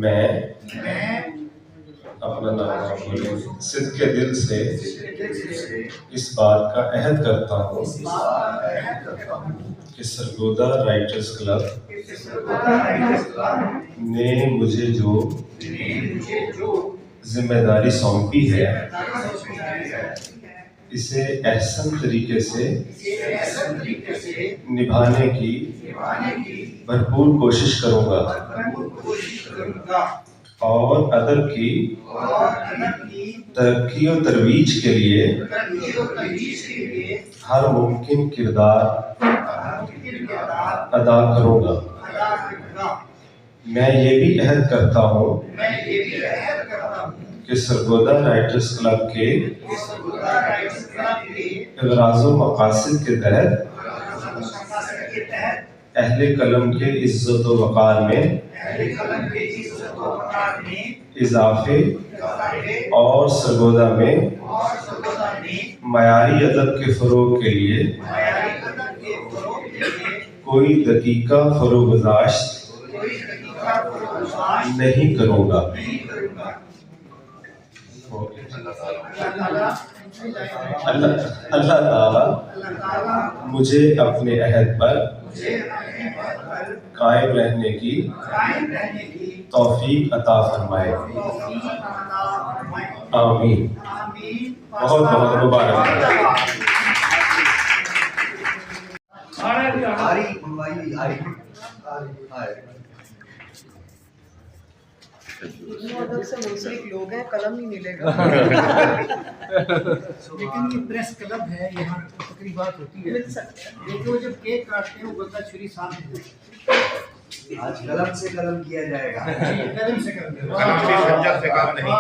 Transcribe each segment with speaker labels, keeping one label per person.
Speaker 1: میں اپنا نام بولیں صدق کے دل سے اس بات کا عہد کرتا ہوں کہ سرگودا رائٹرز کلب نے مجھے جو ذمہ داری سونپی ہے اسے احسن طریقے سے نبھانے کی بھرپور کوشش کروں گا اور ادب کی ترقی و ترویج کے لیے ہر ممکن کردار ادا کروں گا۔ میں یہ بھی عہد کرتا ہوں کہ سرگودا رائٹرز کلب کے اغراض و مقاصد کے تحت اہل قلم کے عزت و وقار میں اضافے اور سرگودا میں معیاری ادب کے فروغ کے لیے کوئی دقیقہ فروغ گزاشت نہیں کروں گا۔ اللہ تعالی مجھے اپنے عہد پر قائم رہنے کی توفیق عطا فرمائے، آمین۔ بہت بہت مبارک۔
Speaker 2: ادب سے منسلک لوگ ہیں، قلم نہیں ملے گا
Speaker 3: لیکن یہ پریس کلب ہے، یہاں تقریبات ہوتی ہے،
Speaker 2: مل سکتے ہیں۔
Speaker 3: لیکن وہ جب کیک کاٹتے ہیں وہ بندہ چھری ساتھ میں
Speaker 4: آج قلم سے قلم کیا جائے گا،
Speaker 3: قلم سے قلم
Speaker 4: خنجر سے کام نہیں۔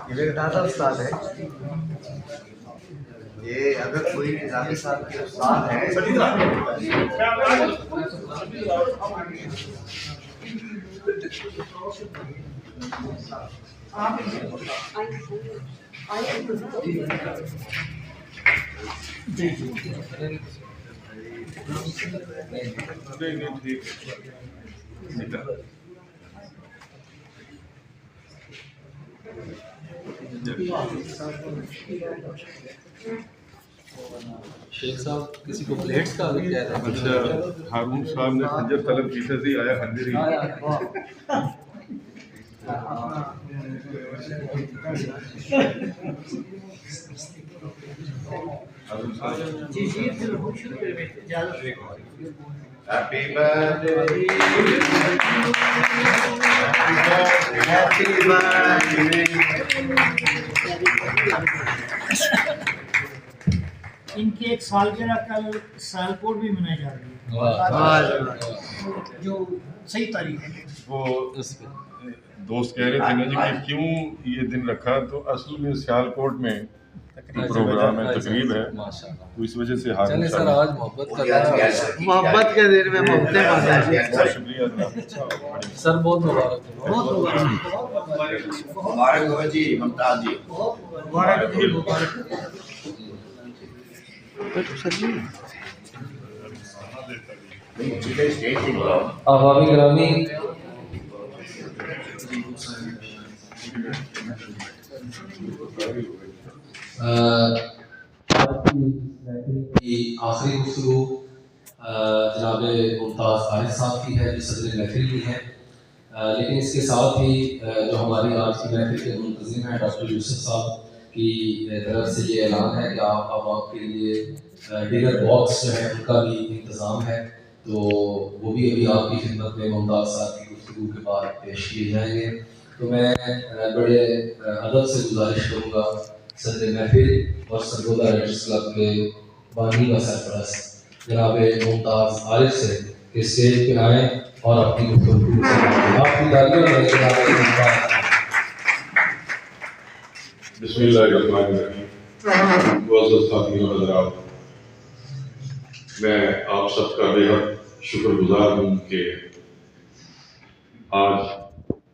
Speaker 4: یہ دادا استاد ہے، یہ اگر کوئی نظامی صاحب کے استاد ہے
Speaker 5: شیخ صاحب کسی کو پلیٹس کا کہہ رہے ہیں؟
Speaker 6: اچھا، ہارون صاحب نے خنجر طلب کی تھی، آیا خنجر ہی۔
Speaker 3: جی جی پھر ہم شروع کریں، اجازت
Speaker 4: ہیپی برتھڈے، ہیپی برتھڈے۔
Speaker 3: ان کی ایک سالگرہ کل سیالکوٹ بھی منائی جا رہی ہے، جو صحیح تاریخ ہے۔
Speaker 6: وہ دوست کہہ رہے تھے نا جی کہ کیوں یہ دن رکھا، تو اصل میں سیالکوٹ میں پروگرام ہے، تقریب ہے، تو اس وجہ سے ہارون
Speaker 5: سر
Speaker 6: صاحب۔
Speaker 5: آج
Speaker 4: محبت کے دن میں محبتیں
Speaker 6: بہت شکریہ جناب۔
Speaker 5: سر بہت مبارک ہے۔
Speaker 4: مبارک ہو جی ممتاز جی،
Speaker 3: مبارک جی، مبارک۔
Speaker 5: عوامی گرامی، کی آخری گفتگو جناب ممتاز عارف صاحب کی ہے جو صدر محفل بھی ہیں، لیکن اس کے ساتھ ہی جو ہماری آج کی محفل کے منتظم ہیں ڈاکٹر یوسف صاحب کی طرف سے یہ اعلان ہے کہ اب آپ کے لیے ڈنر باکس جو ہے ان کا بھی انتظام ہے، تو وہ بھی ابھی آپ کی خدمت میں ممتاز صاحب کی گفتگو کے بعد پیش کیے جائیں گے۔ تو میں بڑے ادب سے گزارش کروں گا صدر محفل اور سرگودا رائٹرز کلب کے بانی و سرپرست جناب ممتاز عارف سے کہ اسٹیج پہ آئیں اور اپنی گفتگو کریں۔ آپ کی تالیوں میں جناب ممتاز۔
Speaker 6: بسم اللہ الرحمن الرحیم۔ معزز ساتھیوں حضرات، میں آپ سب کا بے حد شکر گزار ہوں کہ آج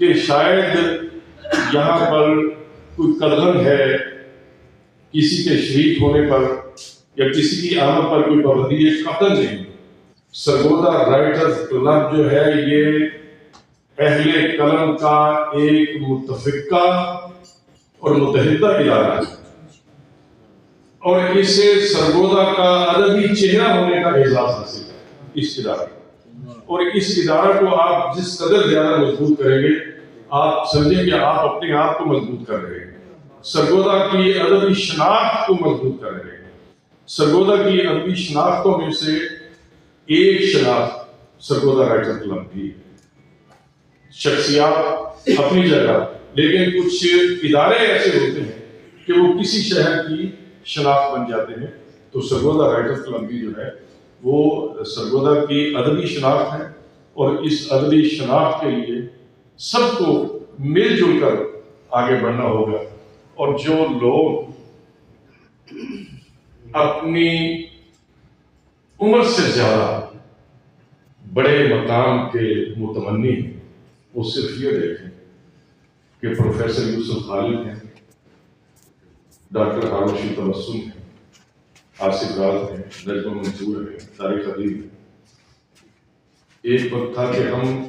Speaker 6: کہ شاید یہاں پر کوئی قدغن ہے کسی کے شہید ہونے پر یا کسی کی آمد پر کوئی پابندی ہے، قطعاً نہیں۔ سرگودا رائٹرز کلب جو ہے یہ اہل قلم کا ایک متفقہ اور متحدہ ادارہ ہے، اور اسے سرگودا کا ادبی چہرہ ہونے کا اعزاز حاصل ہے اس ادارے کو، اور اس ادارے کو آپ جس قدر زیادہ مضبوط کریں گے آپ سمجھیں کہ آپ اپنے آپ کو مضبوط کر رہے ہیں، سرگودا کی ادبی شناخت کو مضبوط کر رہے ہیں۔ سرگودا کی ادبی شناختوں میں سے ایک شناخت سرگودا رائٹر کلب کی ہے۔ شخصیات اپنی جگہ، لیکن کچھ ادارے ایسے ہوتے ہیں کہ وہ کسی شہر کی شناخت بن جاتے ہیں، تو سرگودا رائٹر کلب بھی جو ہے وہ سرگودا کی ادبی شناخت ہے، اور اس ادبی شناخت کے لیے سب کو مل جل کر آگے بڑھنا ہوگا، اور جو لوگ اپنی عمر سے زیادہ بڑے مقام کے متمنی ہیں وہ صرف یہ دیکھیں کہ پروفیسر یوسف خالد ہیں، ڈاکٹر ہارون رشید تبسم ہیں، آصف راز ہیں، نجم منصور ہیں، طارق حبیب ہیں۔ ایک وقت تھا کہ ہم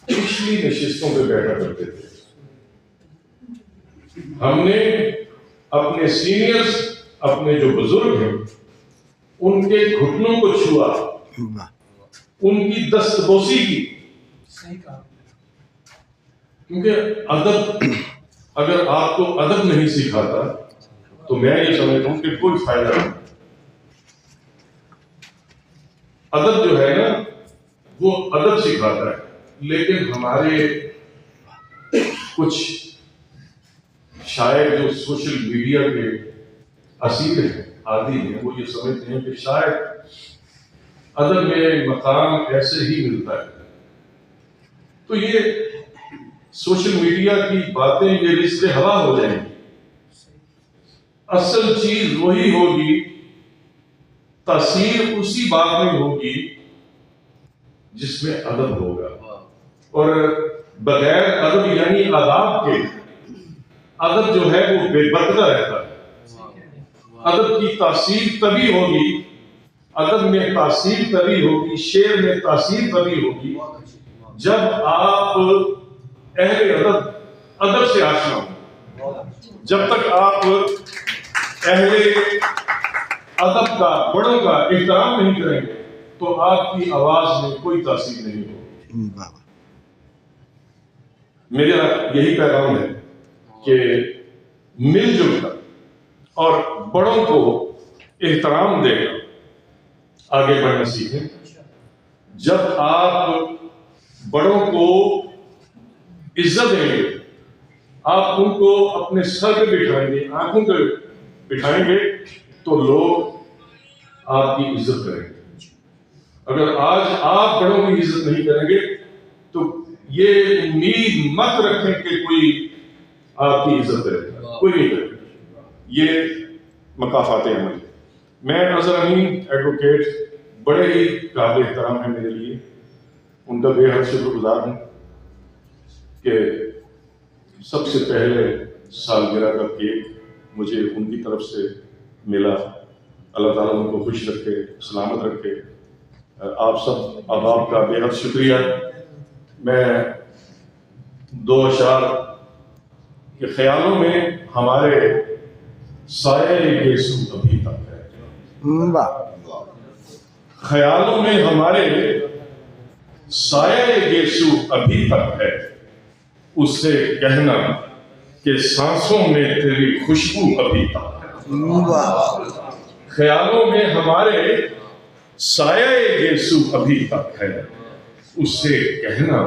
Speaker 6: پچھلی نشستوں پہ بیٹھا کرتے تھے، ہم نے اپنے سینئرز، اپنے جو بزرگ ہیں ان کے گھٹنوں کو چھوا، ان کی دستبوسی کی، کیونکہ ادب اگر آپ کو ادب نہیں سکھاتا تو میں یہ سمجھتا ہوں کہ کوئی فائدہ نہیں۔ ادب جو ہے نا وہ ادب سکھاتا ہے، لیکن ہمارے کچھ شاعر جو سوشل میڈیا کے اسیر ہیں، عادی ہیں، وہ یہ سمجھتے ہیں کہ شاید ادب میں مقام ایسے ہی ملتا ہے۔ تو یہ سوشل میڈیا کی باتیں یہ رزق ہوا ہو جائیں گی، اصل چیز وہی ہوگی، تاثیر اسی بات میں ہوگی جس میں ادب ہوگا، اور بغیر ادب یعنی آداب کے ادب جو ہے وہ بے برقرار رہتا ہے۔ ادب کی تاثیر تبھی ہوگی، ادب میں تاثیر تبھی ہوگی، شعر میں تاثیر تبھی ہوگی جب آپ اہل ادب سے آشنا ہوں۔ جب تک آپ اہل ادب کا، بڑوں کا احترام نہیں کریں گے تو آپ کی آواز میں کوئی تاثیر نہیں ہوگی۔ میرا یہی پیغام ہے کہ مل جل کر اور بڑوں کو احترام دے کر آگے بڑھنا سیکھیں۔ جب آپ بڑوں کو عزت دیں گے، آپ ان کو اپنے سر پہ بٹھائیں گے، آنکھوں پہ بٹھائیں گے، تو لوگ آپ کی عزت کریں گے۔ اگر آج آپ بڑوں کی عزت نہیں کریں گے تو یہ امید مت رکھیں کہ کوئی آپ کی عزت کرے گا، کوئی نہیں کرے گا۔ یہ مقافات عمل ہے۔ میں اظہر امین ایڈوکیٹ بڑے ہی قابل احترام ہیں میرے لیے، ان کا بے حد شکر گزار ہوں کہ سب سے پہلے سالگرہ کا کیک مجھے ان کی طرف سے ملا۔ اللہ تعالیٰ ان کو خوش رکھے، سلامت رکھے۔ آپ سب احباب کا بے حد شکریہ۔ میں دو اشعار کے خیالوں میں ہمارے سائے گیسو ابھی تک ہے، خیالوں میں ہمارے سائے گیسو ابھی تک ہے، اس سے کہنا کہ سانسوں میں تیری خوشبو ابھی تک ہے۔ خیالوں میں ہمارے سایہ گیسو ابھی تک ہے، اس سے کہنا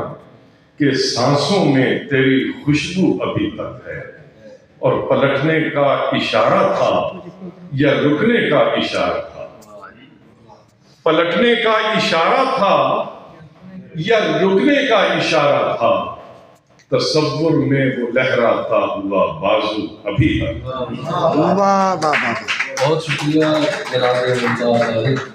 Speaker 6: کہ سانسوں میں تیری خوشبو ابھی تک ہے۔ اور پلٹنے کا اشارہ تھا یا رکنے کا اشارہ تھا، پلٹنے کا اشارہ تھا یا رکنے کا اشارہ تھا، تصور میں وہ لہراتا ہوا بازو ابھی تک۔
Speaker 5: بہت شکریہ جناب ممتاز عارف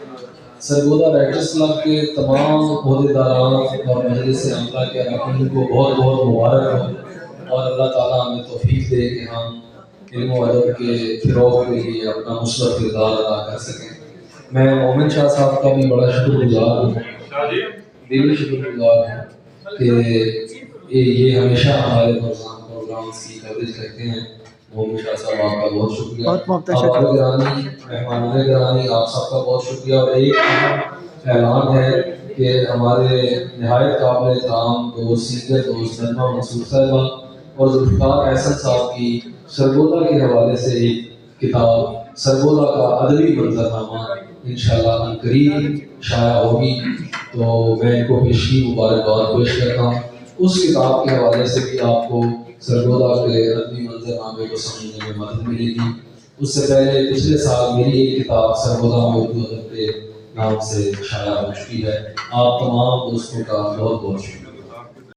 Speaker 5: سرگودا رائٹرز کلب کے تمام عہدیداران اور مجلس عاملہ کے اراکین کو بہت بہت مبارک ہو، اور اللہ تعالیٰ ہمیں توفیق دے کہ ہم علم و ادب کے فروغ کے لیے اپنا مثبت کردار ادا کر سکیں۔ میں مومن شاہ صاحب کا بھی بڑا شکر گزار ہوں، دلی شکر گزار ہوں کہ یہ ہمیشہ ہمارے پروگرامس کی کوریج کرتے ہیں۔ مومن شاہ صاحب آپ کا بہت شکریہ، آپ گرانی مہمان گرانی آپ سب کا بہت شکریہ۔ اور ایک اعلان ہے کہ ہمارے نہایت قابل احترام دوست سینئر دوست نجمہ منصور صاحبہ اور ذوالفقار احسن صاحب کی سرگودا کے حوالے سے ایک کتاب سرگودا کا ادبی منظرنامہ انشاءاللہ عنقریب شائع ہوگی، تو میں ان کو پیشگی مبارکباد پیش کرتا ہوں۔ اس کتاب کے حوالے سے بھی آپ کو سرگودا کے ادبی منظرنامے کو سمجھنے میں مدد ملے گی۔ اس سے پہلے پچھلے سال میری ایک کتاب سرگودا میں اردو ادب کے نام سے شائع ہو چکی ہے۔ آپ تمام دوستوں کا بہت بہت شکریہ۔